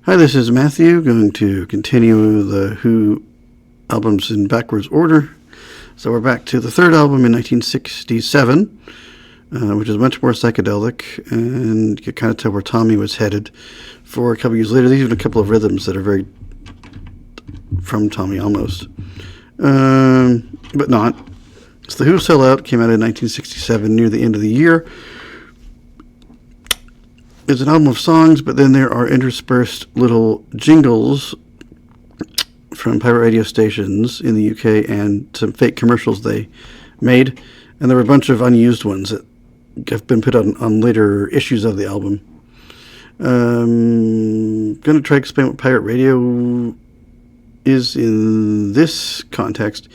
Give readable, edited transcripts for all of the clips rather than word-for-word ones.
Hi, this is Matthew, going to continue the Who albums in backwards order. So we're back to the third album in 1967, which is much more psychedelic, and you can kind of tell where Tommy was headed for a couple years later. These are a couple of rhythms that are very from Tommy almost, but not. So the Who Sell Out came out in 1967 near the end of the year. It's an album of songs, but then there are interspersed little jingles from pirate radio stations in the UK and some fake commercials they made. And there were a bunch of unused ones that have been put on later issues of the album. Going to try to explain what pirate radio is in this context.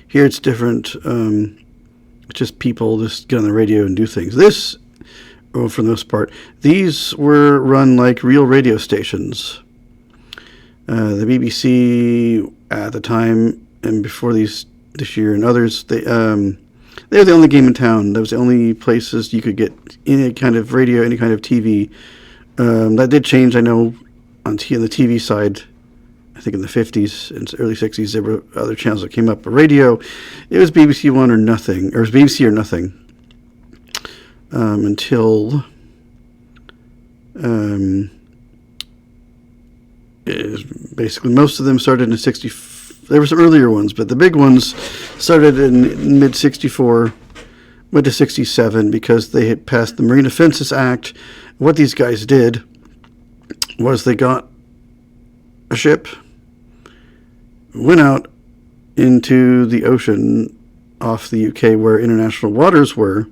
Here it's different. It's just people just get on the radio and do things. This, well, for the most part, these were run like real radio stations. The BBC at the time, and before this year and others, they were the only game in town. That was the only places you could get any kind of radio, any kind of TV. That did change, I know, on the TV side. I think in the 50s and early 60s, there were other channels that came up. But radio, it was BBC One or nothing, or it was BBC or nothing. Until basically most of them started in 60. There were some earlier ones, but the big ones started in mid 64, went to 67 because they had passed the Marine Offenses Act. What these guys did was they got a ship, went out into the ocean off the UK where international waters were,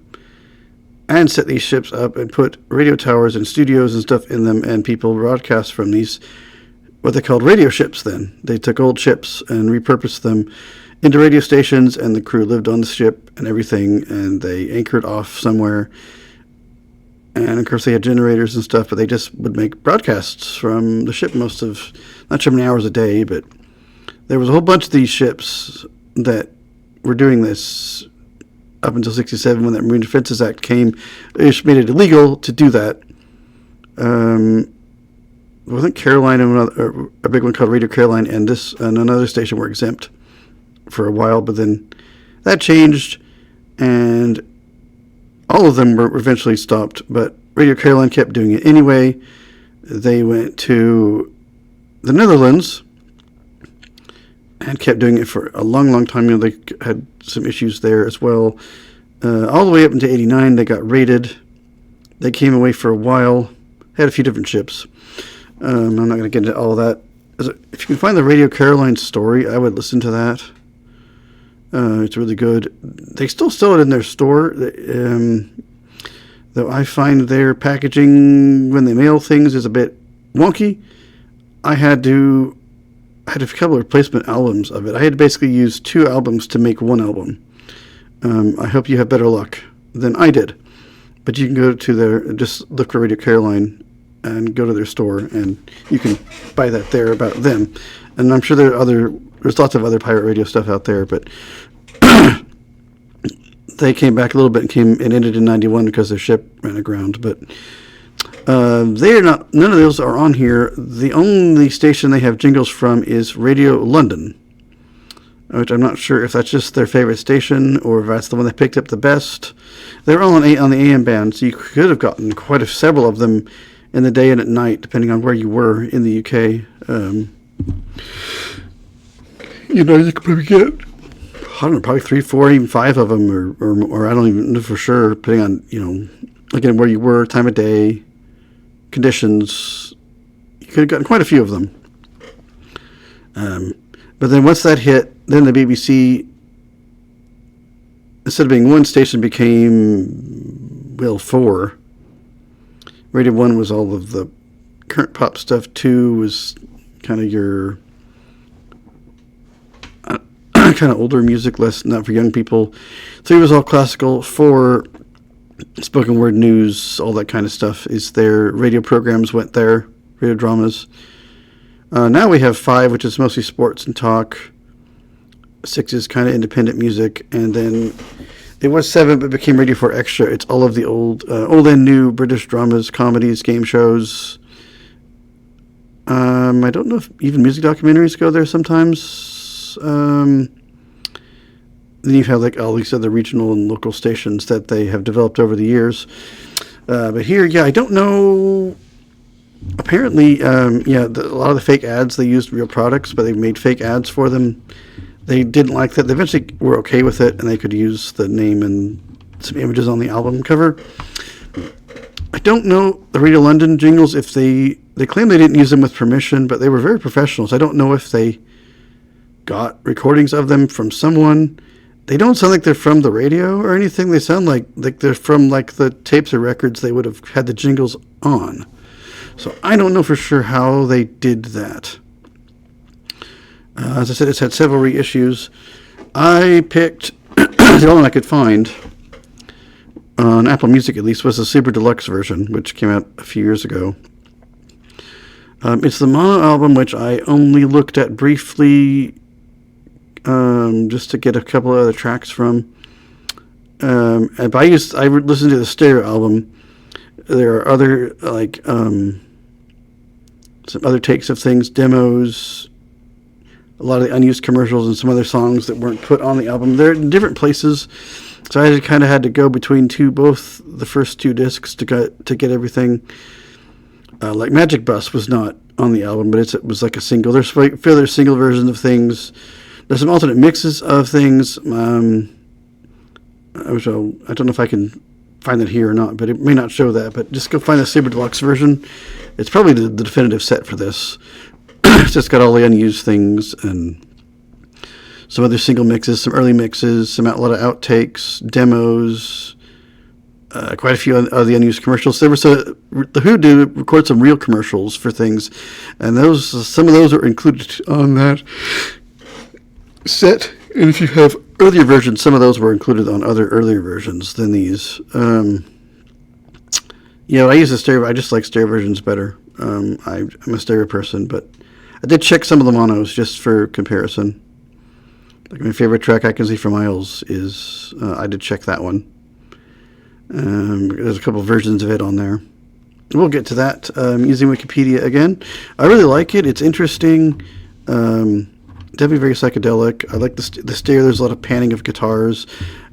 and set these ships up and put radio towers and studios and stuff in them, and people broadcast from these, what they called radio ships then. They took old ships and repurposed them into radio stations, and the crew lived on the ship and everything, and they anchored off somewhere. And of course they had generators and stuff, but they just would make broadcasts from the ship most of, not sure how many hours a day, but there was a whole bunch of these ships that were doing this up until 67 when that Marine Defenses Act came. It made it illegal to do that. Wasn't Caroline and a big one called Radio Caroline and this and another station were exempt for a while, but then that changed and all of them were eventually stopped, but Radio Caroline kept doing it anyway. They went to the Netherlands and kept doing it for a long, long time. You know, they had some issues there as well. All the way up into 89, they got raided. They came away for a while. Had a few different ships. I'm not going to get into all of that. If you can find the Radio Caroline story, I would listen to that. It's really good. They still sell it in their store. Though I find their packaging when they mail things is a bit wonky. I had a couple of replacement albums of it. I had to basically use 2 albums to make one album. I hope you have better luck than I did. But you can go to just look for Radio Caroline and go to their store, and you can buy that there about them. And I'm sure there's lots of other pirate radio stuff out there, but they came back a little bit and ended in 91 because their ship ran aground. But they are not. None of those are on here. The only station they have jingles from is Radio London, which I'm not sure if that's just their favorite station or if that's the one they picked up the best. They're all on the AM band, so you could have gotten several of them in the day and at night, depending on where you were in the UK. You could probably get, I don't know, probably 3, 4, even 5 of them, or I don't even know for sure, depending on, again, where you were, time of day, conditions. You could have gotten quite a few of them. But then once that hit, then the BBC, instead of being one station, became, 4. Radio 1 was all of the current pop stuff. 2 was kind of your kind of older music, not for young people. 3 was all classical. 4, spoken word news, all that kind of stuff is there. Radio programs went there, radio dramas. Now we have 5, which is mostly sports and talk. 6 is kind of independent music, and then it was 7, but became Radio 4 Extra. It's all of the old and new British dramas, comedies, game shows. I don't know if even music documentaries go there sometimes. Then you have like all these other regional and local stations that they have developed over the years. But here, I don't know. Apparently, a lot of the fake ads, they used real products, but they made fake ads for them. They didn't like that. They eventually were okay with it, and they could use the name and some images on the album cover. I don't know the Radio London jingles, if they claim they didn't use them with permission, but they were very professional, so I don't know if they got recordings of them from someone. They don't sound like they're from the radio or anything. They sound like they're from like the tapes or records they would have had the jingles on. So I don't know for sure how they did that. As I said, it's had several reissues. I picked the only one I could find on Apple Music, at least, was the Super Deluxe version, which came out a few years ago. It's the mono album, which I only looked at briefly, just to get a couple of other tracks from. But I listened to the stereo album. There are other some other takes of things, demos, a lot of the unused commercials, and some other songs that weren't put on the album. They're in different places, so I kind of had to go between both the first two discs to get everything. Like Magic Bus was not on the album, but it was like a single. There's further single versions of things. There's some alternate mixes of things. I don't know if I can find that here or not, but it may not show that. But just go find the Super Deluxe version. It's probably the definitive set for this. It's just got all the unused things and some other single mixes, some early mixes, a lot of outtakes, demos, quite a few of the unused commercials. The Who did record some real commercials for things, and some of those are included on that set. And if you have earlier versions, some of those were included on other earlier versions than these. I use the stereo. I just like stereo versions better. I'm a stereo person, but I did check some of the monos just for comparison. Like my favorite track, I Can See for Miles, is I did check that one. There's a couple of versions of it on there. We'll get to that using Wikipedia again. I really like it. It's interesting. Definitely very psychedelic. I like the stereo. There's a lot of panning of guitars.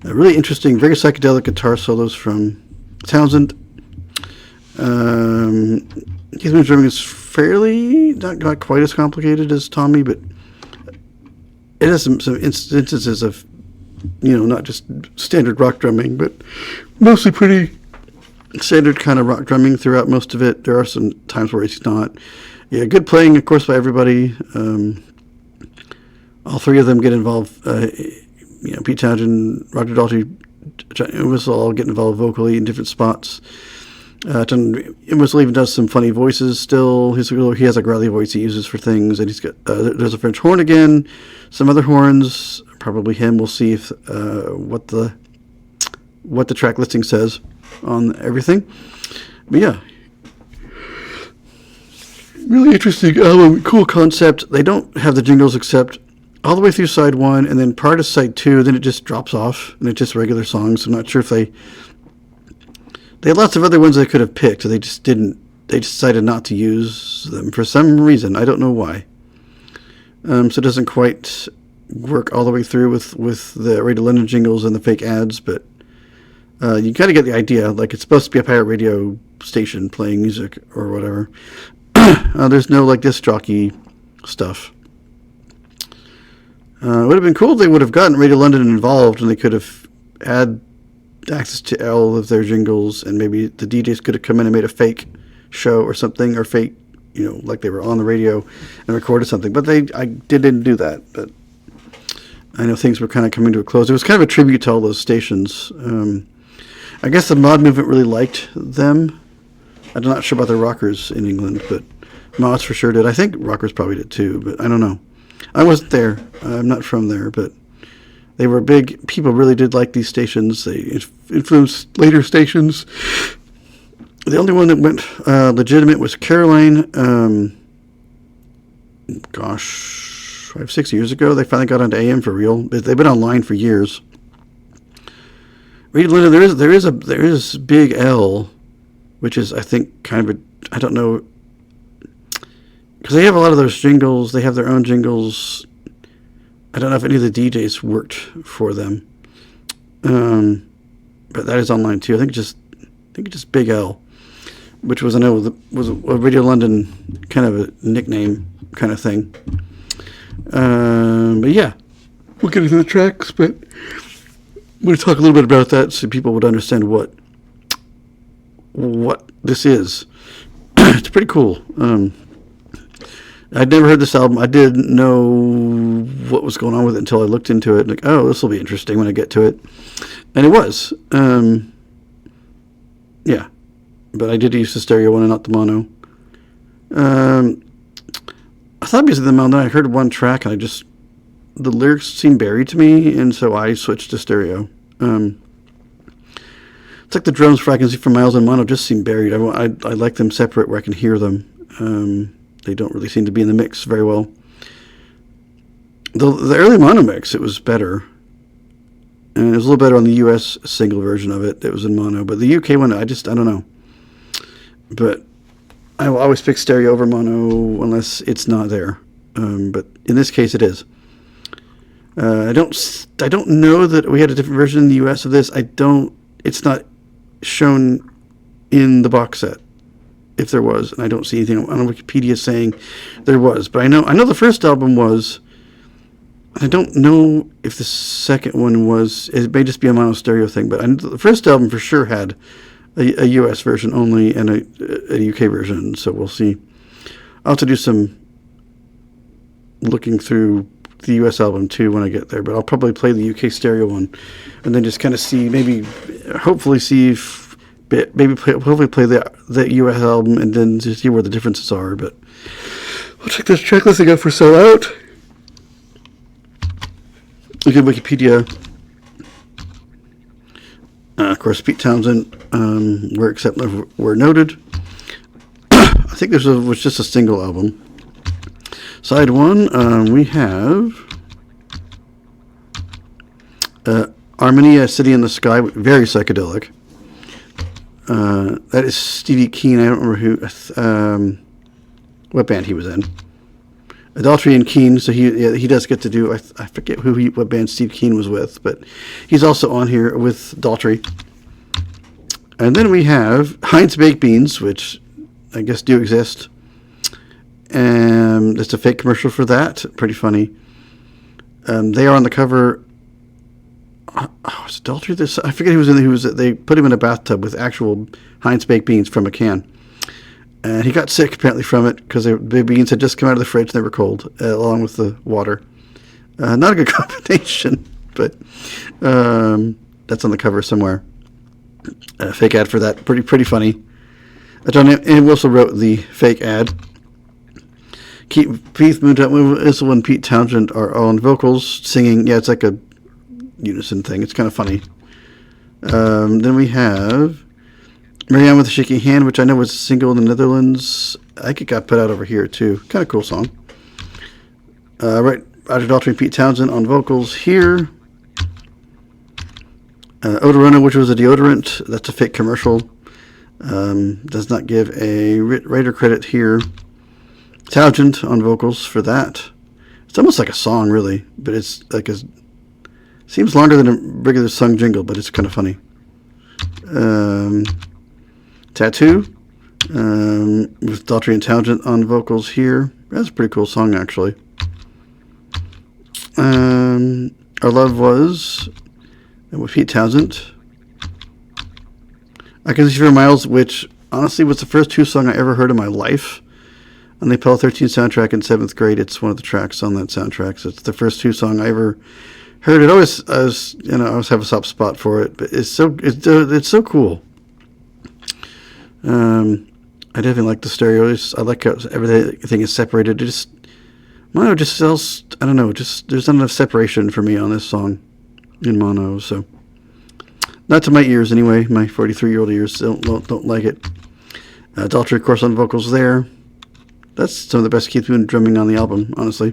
Really interesting, very psychedelic guitar solos from Townsend. Keith Moon's drumming is fairly not quite as complicated as Tommy, but it has some instances of, not just standard rock drumming, but mostly pretty standard kind of rock drumming throughout most of it. There are some times where it's not. Yeah, good playing, of course, by everybody. All three of them get involved. Pete Townshend, Roger Daltrey, Whistle all get involved vocally in different spots. Whistle even does some funny voices still. He has a growly voice he uses for things, and he's got there's a French horn again, some other horns, probably him. We'll see if what the track listing says on everything. But yeah, really interesting album, cool concept. They don't have the jingles except all the way through side one, and then part of side two. Then it just drops off, and it's just regular songs. I'm not sure if they had lots of other ones they could have picked. They just didn't. They decided not to use them for some reason. I don't know why. So it doesn't quite work all the way through with the Radio London jingles and the fake ads, but you kind of get the idea. Like, it's supposed to be a pirate radio station playing music or whatever. There's no disc jockey stuff. It would have been cool if they would have gotten Radio London involved, and they could have had access to all of their jingles, and maybe the DJs could have come in and made a fake show or something, or fake, like they were on the radio and recorded something. But I didn't do that. But I know things were kind of coming to a close. It was kind of a tribute to all those stations. I guess the mod movement really liked them. I'm not sure about the rockers in England, but mods for sure did. I think rockers probably did too, but I don't know. I wasn't there. I'm not from there, but they were big. People really did like these stations. They influenced later stations. The only one that went legitimate was Caroline. 5-6 years ago, they finally got onto AM for real. They've been online for years. Radio London, there is Big L, which is, I think, kind of I don't know. because they have a lot of those jingles. They have their own jingles. I don't know if any of the DJs worked for them, but that is online too. I think just Big L, which was was a Radio London kind of a nickname kind of thing. But yeah, we'll get into the tracks, but I'm going to talk a little bit about that so people would understand what this is. It's pretty cool. I'd never heard this album. I didn't know what was going on with it until I looked into it. Like, oh, this will be interesting when I get to it. And it was. Yeah. But I did use the stereo one and not the mono. I thought because of the mono, I heard one track and the lyrics seemed buried to me, and so I switched to stereo. It's like the drums for I Can See for Miles and mono just seem buried. I like them separate where I can hear them. They don't really seem to be in the mix very well. The early mono mix, it was better. And it was a little better on the US single version of it. It was in mono. But the UK one, I don't know. But I will always pick stereo over mono unless it's not there. But in this case, it is. I don't know that we had a different version in the US of this. It's not shown in the box set. If there was, and I don't see anything on Wikipedia saying there was, but I know the first album was. I don't know if the second one was. It may just be a mono stereo thing, but the first album for sure had a US version only and a UK version. So we'll see. I'll have to do some looking through the US album too when I get there, but I'll probably play the UK stereo one, and then just kind of see, hopefully see if. Hopefully play the US album and then just see where the differences are. But we'll check this checklist I got for Sell Out. Look at Wikipedia. Of course, Pete Townsend, where except were noted. I think this was just a single album. Side 1, we have Armenia, City in the Sky, very psychedelic. That is Stevie Keane. I don't remember what band he was in. Adultery and Keane. So he does get to do. I forget what band Steve Keane was with, but he's also on here with Daltrey. And then we have Heinz Baked Beans, which I guess do exist. And it's a fake commercial for that. Pretty funny. They are on the cover. Was it Daltrey? I forget who was. They put him in a bathtub with actual Heinz baked beans from a can, and he got sick apparently from it because the beans had just come out of the fridge and they were cold, along with the water. Not a good combination, but that's on the cover somewhere. Fake ad for that. Pretty funny. John Wilson wrote the fake ad. Keith Moon and Pete Townsend are on vocals singing. Yeah, it's like a unison thing. It's kind of funny. Then we have Marianne with a Shaky Hand, which I know was a single in the Netherlands. I think it got put out over here too. Kind of cool song. Right, Roger Daltrey and Pete Townsend on vocals here. Odorona, which was a deodorant. That's a fake commercial. Does not give a writer credit here. Townsend on vocals for that. It's almost like a song, really, but it's like seems longer than a regular sung jingle, but it's kind of funny. Tattoo with Daltrey and Townsend on vocals here. That's a pretty cool song, actually. Our Love Was with Pete Townsend. I Can See for Miles, which honestly was the first 2 song I ever heard in my life. On the Apollo 13 soundtrack in 7th grade, it's one of the tracks on that soundtrack. So it's the first 2 song I ever heard. I always have a soft spot for it, but it's so cool. I definitely like the stereo. I like how everything is separated. Mono just sells. I don't know. There's not enough separation for me on this song in mono. So not to my ears anyway. My 43-year-old ears don't like it. Daltrey, of course, on vocals there. That's some of the best Keith Moon drumming on the album, honestly.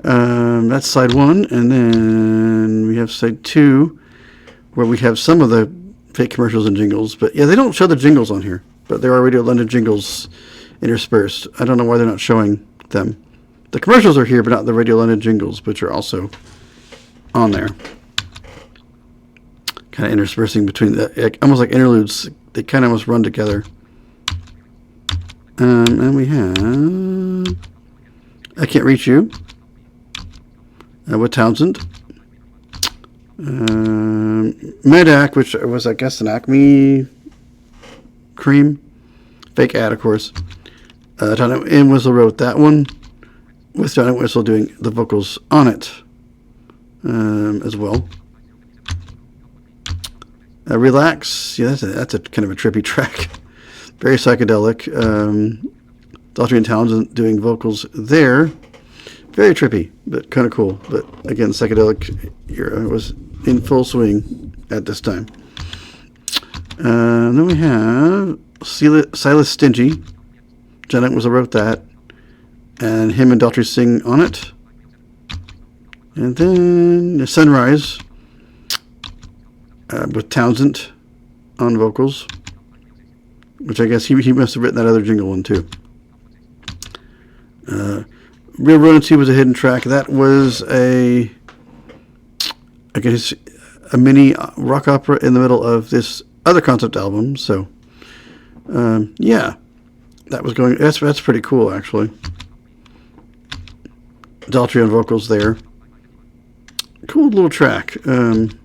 That's side 1, and then we have side 2, where we have some of the fake commercials and jingles. But yeah, they don't show the jingles on here, but there are Radio London jingles interspersed. I don't know why they're not showing them. The commercials are here, but not the Radio London jingles, which are also on there. Kind of interspersing between almost like interludes. They kind of almost run together. And we have I Can't Reach You with Townsend. Medac, which was, I guess, an Acme cream. Fake ad, of course. John Entwistle wrote that one, with John Entwistle doing the vocals on it as well. Relax. Yeah, that's a kind of a trippy track. Very psychedelic. Daughtry and Townsend doing vocals there. Very trippy, but kind of cool. But again, psychedelic era was in full swing at this time. Then we have Silas Stingy. John Entwistle wrote that. And him and Daughtry sing on it. And then Sunrise with Townsend on vocals. Which I guess he must have written that other jingle one too. Real Rodents was a hidden track. That was I guess a mini rock opera in the middle of this other concept album. So, yeah, that was going. That's pretty cool actually. Daughtry on vocals there. Cool little track. And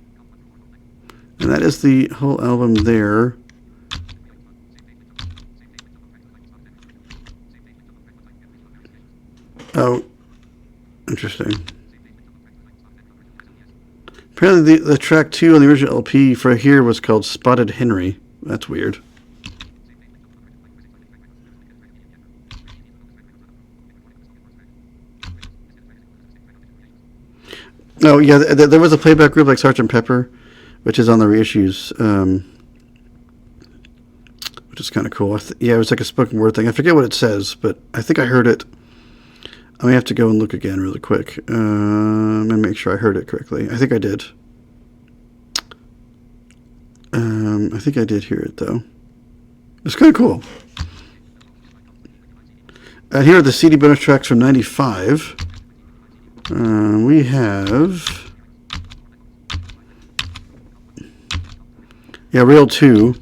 that is the whole album there. Oh, interesting. Apparently the track 2 on the original LP for here was called Spotted Henry. That's weird. Oh, yeah, there was a playback group like Sgt. Pepper, which is on the reissues, which is kind of cool. Yeah, it was like a spoken word thing. I forget what it says, but I think I heard it. I may have to go and look again really quick and make sure I heard it correctly. I think I did. I think I did hear it, though. It's kind of cool. Here are the CD bonus tracks from 95. We have... Yeah, Rail 2.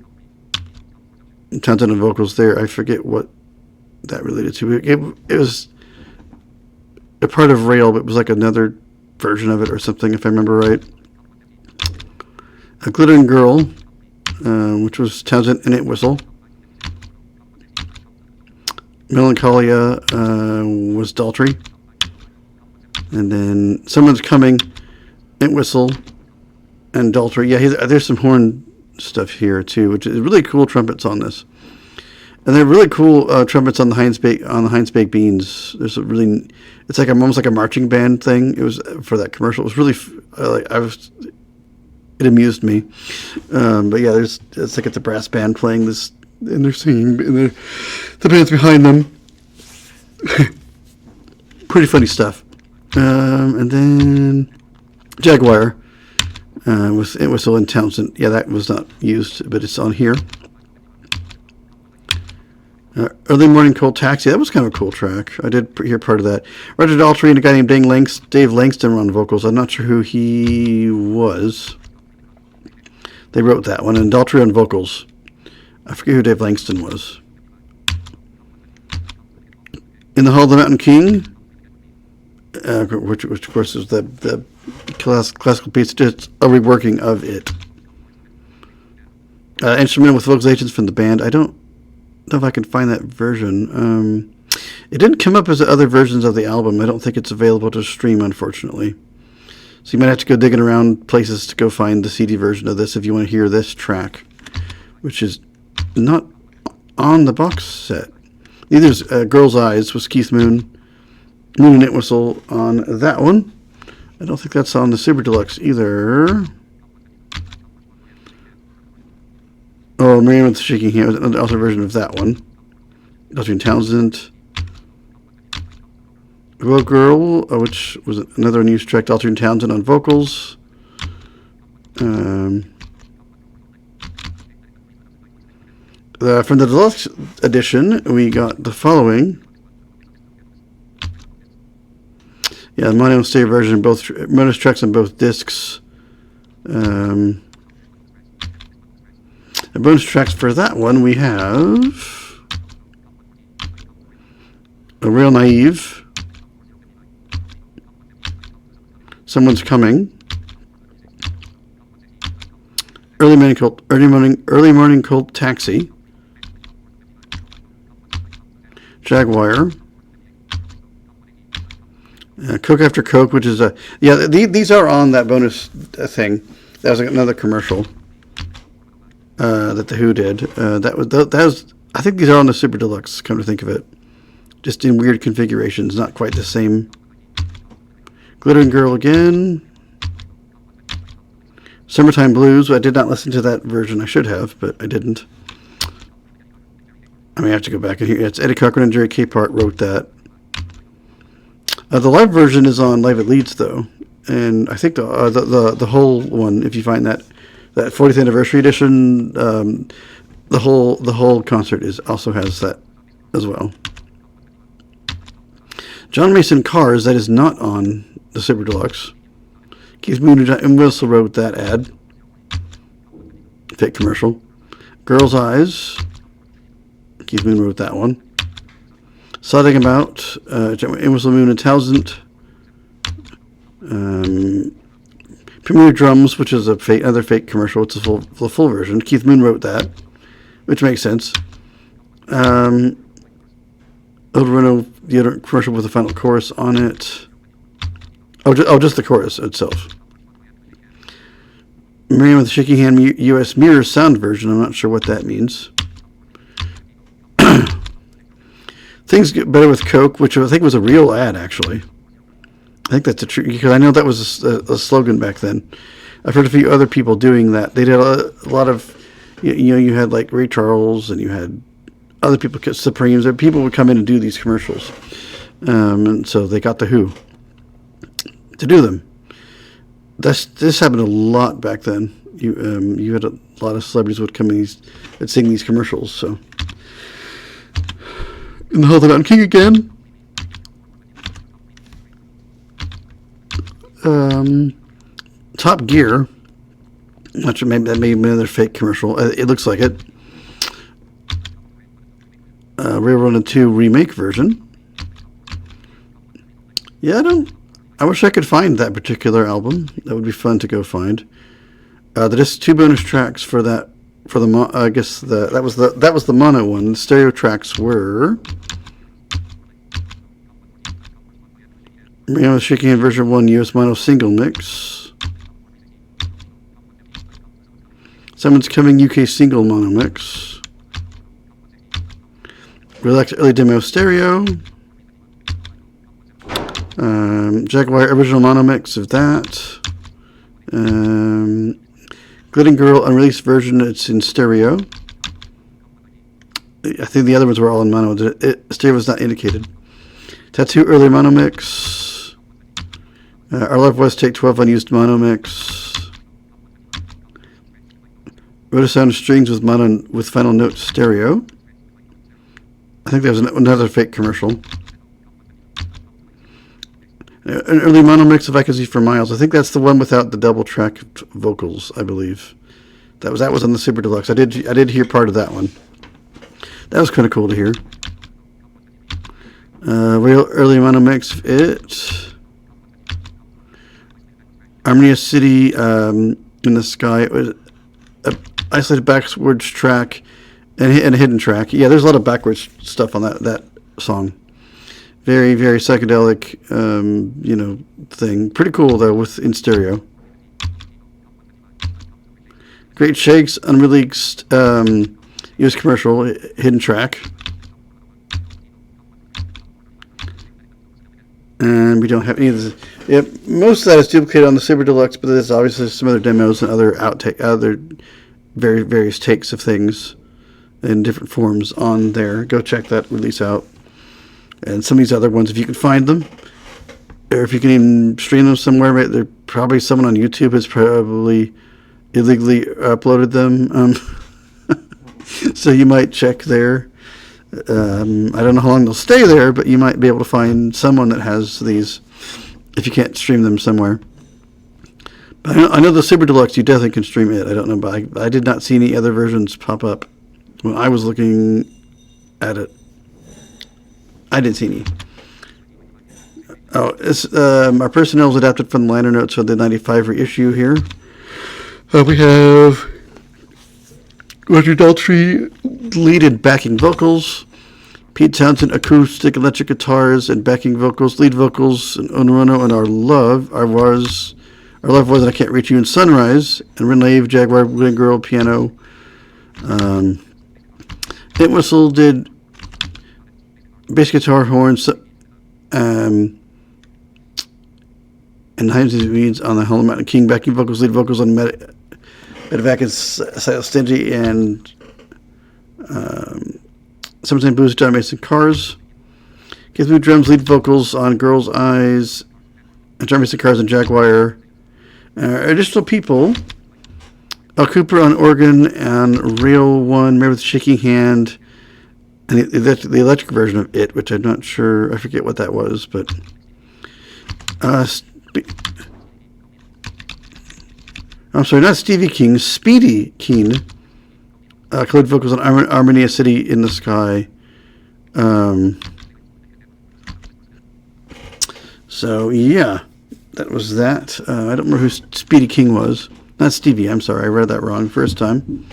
Townsend and vocals there. I forget what that related to. It was a part of Rail, but it was like another version of it or something, if I remember right. A Glittering Girl, which was Townsend and Entwistle. Melancholia was Daughtry. And then Someone's Coming, Entwistle, and Daughtry. Yeah, there's some horn stuff here too, which is really cool trumpets on this. And they're really cool trumpets on the Heinz Baked Beans. It's like almost like a marching band thing. It was for that commercial. It was really it amused me. But yeah, it's like it's a brass band playing this, and they're singing, and the band's behind them. Pretty funny stuff. And then Jaguar with Entwistle and Townsend. Yeah, that was not used, but it's on here. Early Morning Cold Taxi. That was kind of a cool track. I did hear part of that. Roger Daltrey and a guy named Dave Langston were on vocals. I'm not sure who he was. They wrote that one. And Daltrey on vocals. I forget who Dave Langston was. In the Hall of the Mountain King, which of course is the classical piece, just a reworking of it. Instrumental with vocalizations from the band. I don't know if I can find that version. It didn't come up as the other versions of the album. I don't think it's available to stream, unfortunately. So you might have to go digging around places to go find the CD version of this if you want to hear this track, which is not on the box set. Neither is Girl's Eyes with Keith Moon and Entwistle on that one. I don't think that's on the Super Deluxe either. Oh, Man with the Shaking Hand was also a version of that one. Daughtry and Townsend. Road Girl, which was another unused track. Daughtry and Townsend on vocals. From the deluxe edition, we got the following. Yeah, the mono stereo version, both bonus tracks on both discs. The bonus tracks for that one, we have A Real Naive, Someone's Coming, Early Morning Cold Taxi, Jaguar, Coke After Coke, which is these are on that bonus thing. That was another commercial that the Who did. That was I think these are on the Super Deluxe. Come to think of it, just in weird configurations, not quite the same. Glittering Girl again. Summertime Blues. I did not listen to that version. I should have, but I didn't. I may have to go back and hear. It's Eddie Cochran and Jerry Capehart wrote that. The live version is on Live at Leeds, though, and I think the whole one, if you find that 40th anniversary edition, the whole concert also has that as well. John Mason Cars, that is not on the Super Deluxe. Keith Moon and Whistle wrote that ad. Fake commercial. Girl's Eyes. Keith Moon wrote that one. Sodding About. Whistle Moon and Townsend. Premier Drums, which is another fake commercial. It's the full version. Keith Moon wrote that, which makes sense. Old Renault deodorant commercial with the final chorus on it. Just the chorus itself. Miriam with the Shaky Hand U.S. Mirror sound version. I'm not sure what that means. Things Get Better with Coke, which I think was a real ad, actually. I think that's a true, because I know that was a slogan back then. I've heard a few other people doing that. They did a lot of, you had like Ray Charles, and you had other people, Supremes. People would come in and do these commercials. And so they got the Who to do them. This happened a lot back then. You had a lot of celebrities would come in and sing these commercials. So, and the Whole Mountain King again. Top Gear. Not sure, maybe that may be another fake commercial. It looks like it. Railroad 2 remake version. Yeah, I wish I could find that particular album. That would be fun to go find. There's 2 bonus tracks for that. I guess that was the mono one. The stereo tracks were Shaking Hand version 1 US mono single mix. Someone's Coming UK single mono mix. Relax early demo stereo. Jaguar original mono mix of that. Glittering Girl unreleased version. It's in stereo. I think the other ones were all in mono. Stereo was not indicated. Tattoo early mono mix. Our Love Was Take 12 unused mono mix. Rotor Sound Strings with final note stereo. I think there was another fake commercial. An early mono mix of I Could See for Miles. I think that's the one without the double track vocals, I believe. That was on the Super Deluxe. I did hear part of that one. That was kind of cool to hear. Real early mono mix of it. Harmonia City in the Sky. It was an isolated backwards track and a hidden track. Yeah, there's a lot of backwards stuff on that song. Very, very psychedelic, thing. Pretty cool though, in stereo. Great Shakes unreleased US commercial hidden track. And we don't have any of this. Yeah, most of that is duplicated on the Super Deluxe, but there's obviously some other demos and other various takes of things in different forms on there. Go check that release out. And some of these other ones, if you can find them, or if you can even stream them somewhere, right? There probably someone on YouTube has probably illegally uploaded them. So you might check there. I don't know how long they'll stay there, but you might be able to find someone that has these if you can't stream them somewhere. But I know the Super Deluxe, you definitely can stream it. I don't know, but I did not see any other versions pop up when I was looking at it. I didn't see any. Oh, our personnel is adapted from the liner notes of the 95 reissue here. We have Roger Daltrey lead and backing vocals, Pete Townsend acoustic electric guitars and backing vocals, lead vocals, and Onorano and Our Love Was, and I Can't Reach You in Sunrise, and Renee Jaguar Wooden Girl piano. Whistle did bass guitar, horns, and Heinz Weeds on the Hollow Mountain King backing vocals, lead vocals on Medevac and Silas Stingy, and Summertime Blues, John Mason Cars. Gizmo drums, lead vocals on Girl's Eyes, and John Mason Cars and Jaguar. Additional people: Al Cooper on organ and Real One, Mary with Shaking Hand, and the electric version of It, which I'm not sure, I forget what that was, but I'm sorry, not Stevie King, Speedy Keen. Colored vocals on Armenia City in the Sky. So, yeah, that was that. I don't remember who Speedy King was. Not Stevie, I'm sorry, I read that wrong first time.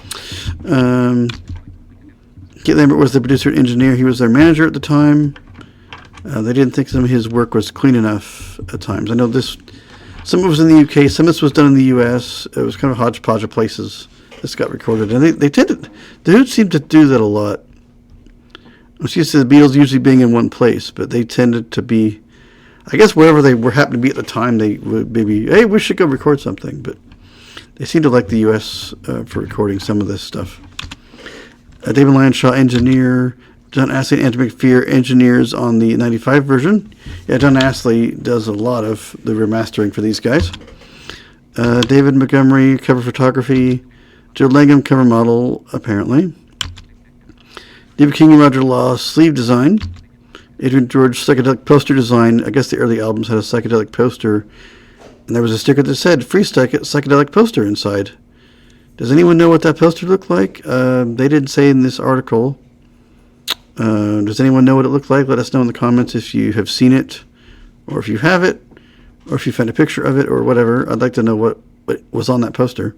Kate Lambert was the producer and engineer. He was their manager at the time. They didn't think some of his work was clean enough at times. I know some of it was in the UK, some of this was done in the US. It was kind of a hodgepodge of places this got recorded. And they tended, the Who seemed to do that a lot. I was used to the Beatles usually being in one place, but they tended to be, I guess wherever they happened to be at the time, they would maybe, hey, we should go record something. But they seem to like the US for recording some of this stuff. David Lanshaw, engineer. John Astley and Andrew McPheer, engineers on the 95 version. Yeah, John Astley does a lot of the remastering for these guys. David Montgomery, cover photography. Joe Langham, cover model, apparently. David King and Roger Law, sleeve design. Adrian George, psychedelic poster design. I guess the early albums had a psychedelic poster. And there was a sticker that said, free psychedelic poster inside. Does anyone know what that poster looked like? They didn't say in this article. Does anyone know what it looked like? Let us know in the comments if you have seen it, or if you have it, or if you found a picture of it, or whatever. I'd like to know what was on that poster.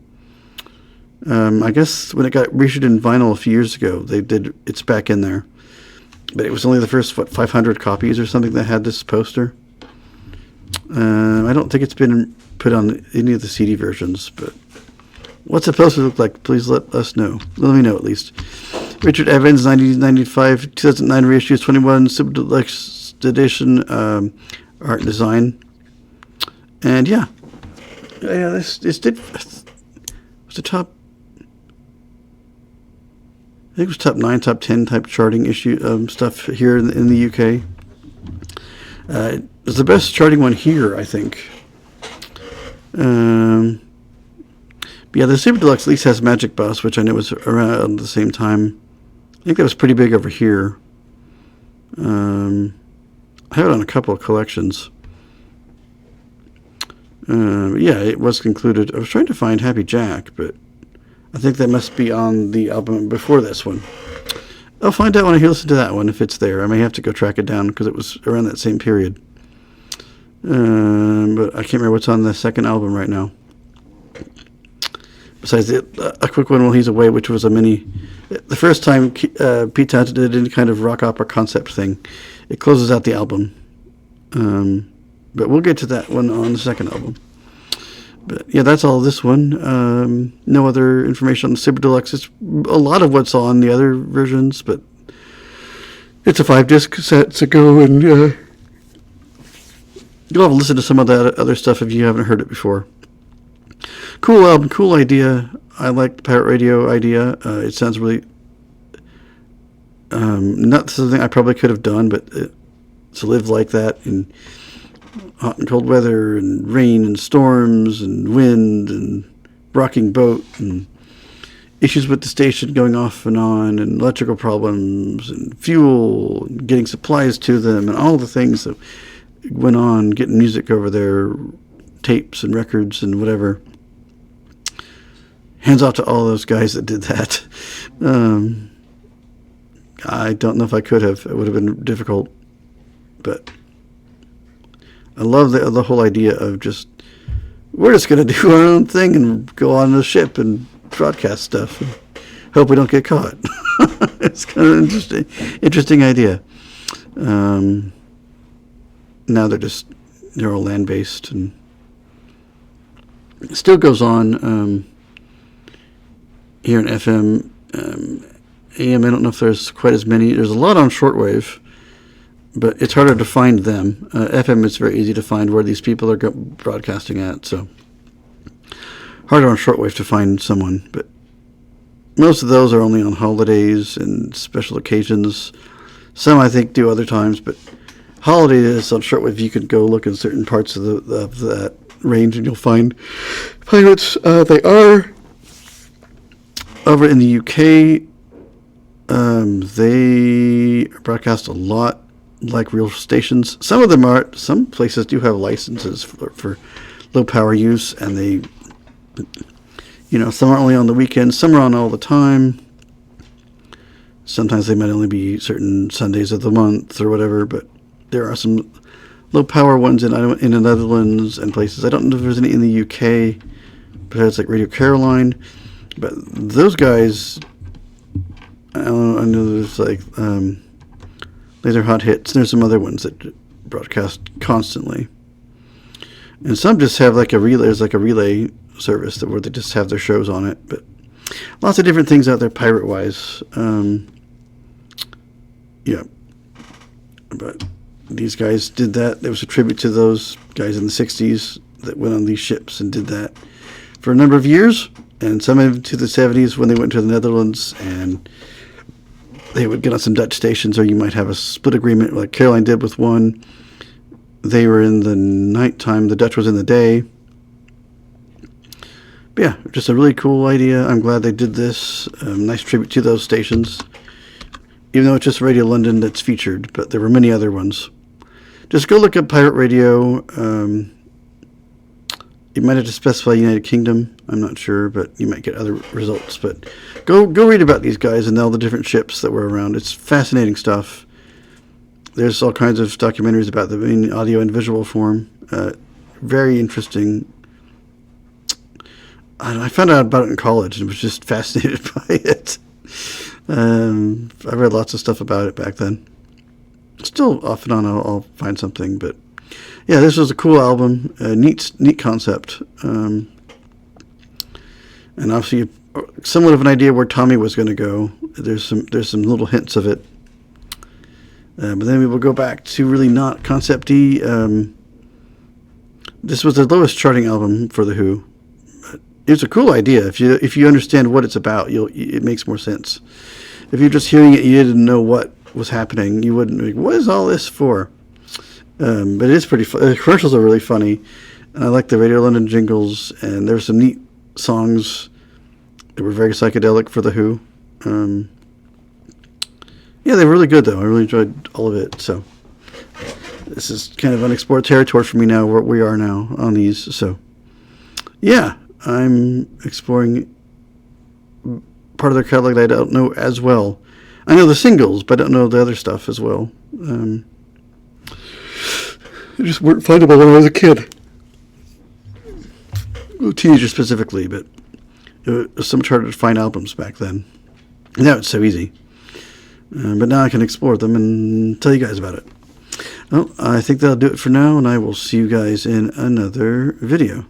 I guess when it got reissued in vinyl a few years ago, it's back in there. But it was only the first, 500 copies or something that had this poster. I don't think it's been put on any of the CD versions, but what's the poster look like? Please let us know. Let me know at least. Richard Evans, 1995, 2009 reissue, 21, Super Deluxe edition, art and design. And yeah, this did, was the top, I think it was top 9, top 10 type charting issue stuff here in the UK. It was the best charting one here, I think. But yeah, the Super Deluxe at least has Magic Bus, which I know was around the same time. I think that was pretty big over here. I have it on a couple of collections. Yeah, it was concluded. I was trying to find Happy Jack, but I think that must be on the album before this one. I'll find out when I listen to that one if it's there. I may have to go track it down because it was around that same period. But I can't remember what's on the second album right now. Besides a quick one while he's away, which was a mini. The first time Pete Townsend did any kind of rock opera concept thing, it closes out the album. But we'll get to that one on the second album. But yeah, that's all this one. No other information on the Super Deluxe. It's a lot of what's on the other versions, but it's a 5-disc set, so go and you'll have to listen to some of that other stuff if you haven't heard it before. Cool album, cool idea. I like the pirate radio idea. It sounds really not something I probably could have done, but to live like that in hot and cold weather and rain and storms and wind and rocking boat, and issues with the station going off and on, and electrical problems, and fuel, and getting supplies to them, and all the things that went on, getting music over their tapes and records and whatever. Hands off to all those guys that did that. I don't know if I could have. It would have been difficult. But I love the whole idea of just, we're just going to do our own thing and go on the ship and broadcast stuff and hope we don't get caught. It's kind of interesting idea. Now they're all land-based, and it still goes on here in FM. AM, I don't know if there's quite as many. There's a lot on shortwave, but it's harder to find them. FM, it's very easy to find where these people are broadcasting at, so harder on shortwave to find someone. But most of those are only on holidays and special occasions. Some, I think, do other times, but holidays on shortwave, you can go look in certain parts of that range, and you'll find pirates. They are over in the UK. They broadcast a lot like real stations. Some of them are. Some places do have licenses for low power use, and they, some are only on the weekends, some are on all the time. Sometimes they might only be certain Sundays of the month or whatever, but there are some low power ones in the Netherlands and places. I don't know if there's any in the UK, but it's like Radio Caroline. But those guys, I know there's like Laser Hot Hits. There's some other ones that broadcast constantly, and some just have like a relay. There's like a relay service where they just have their shows on it. But lots of different things out there, pirate wise. Yeah, but these guys did that. There was a tribute to those guys in the '60s that went on these ships and did that for a number of years, and some into the '70s when they went to the Netherlands, and they would get on some Dutch stations, or you might have a split agreement like Caroline did with one. They were in the nighttime, the Dutch was in the day. But yeah, just a really cool idea. I'm glad they did this. Nice tribute to those stations. Even though it's just Radio London that's featured, but there were many other ones. Just go look up Pirate Radio. You might have to specify United Kingdom. I'm not sure, but you might get other results. But go read about these guys and all the different ships that were around. It's fascinating stuff. There's all kinds of documentaries about them in audio and visual form. Very interesting. I found out about it in college and was just fascinated by it. I read lots of stuff about it back then. Still, off and on, I'll find something. But yeah, this was a cool album. Neat concept. And obviously, somewhat of an idea where Tommy was going to go. There's some little hints of it. But then we will go back to really not concept-y. This was the lowest charting album for The Who. It's a cool idea. If you understand what it's about, it makes more sense. If you're just hearing it, you didn't know what was happening, you wouldn't be, what is all this for? But it is pretty fun. The commercials are really funny, and I like the Radio London jingles, and there's some neat songs that were very psychedelic for The Who. Yeah, they were really good, though. I really enjoyed all of it. So this is kind of unexplored territory for me now, where we are now on these. So yeah, I'm exploring part of their catalog that I don't know as well. I know the singles, but I don't know the other stuff as well. They just weren't findable when I was a kid. Well, teenager specifically, but it was so much harder to find albums back then. Now it's so easy. But now I can explore them and tell you guys about it. Well, I think that'll do it for now, and I will see you guys in another video.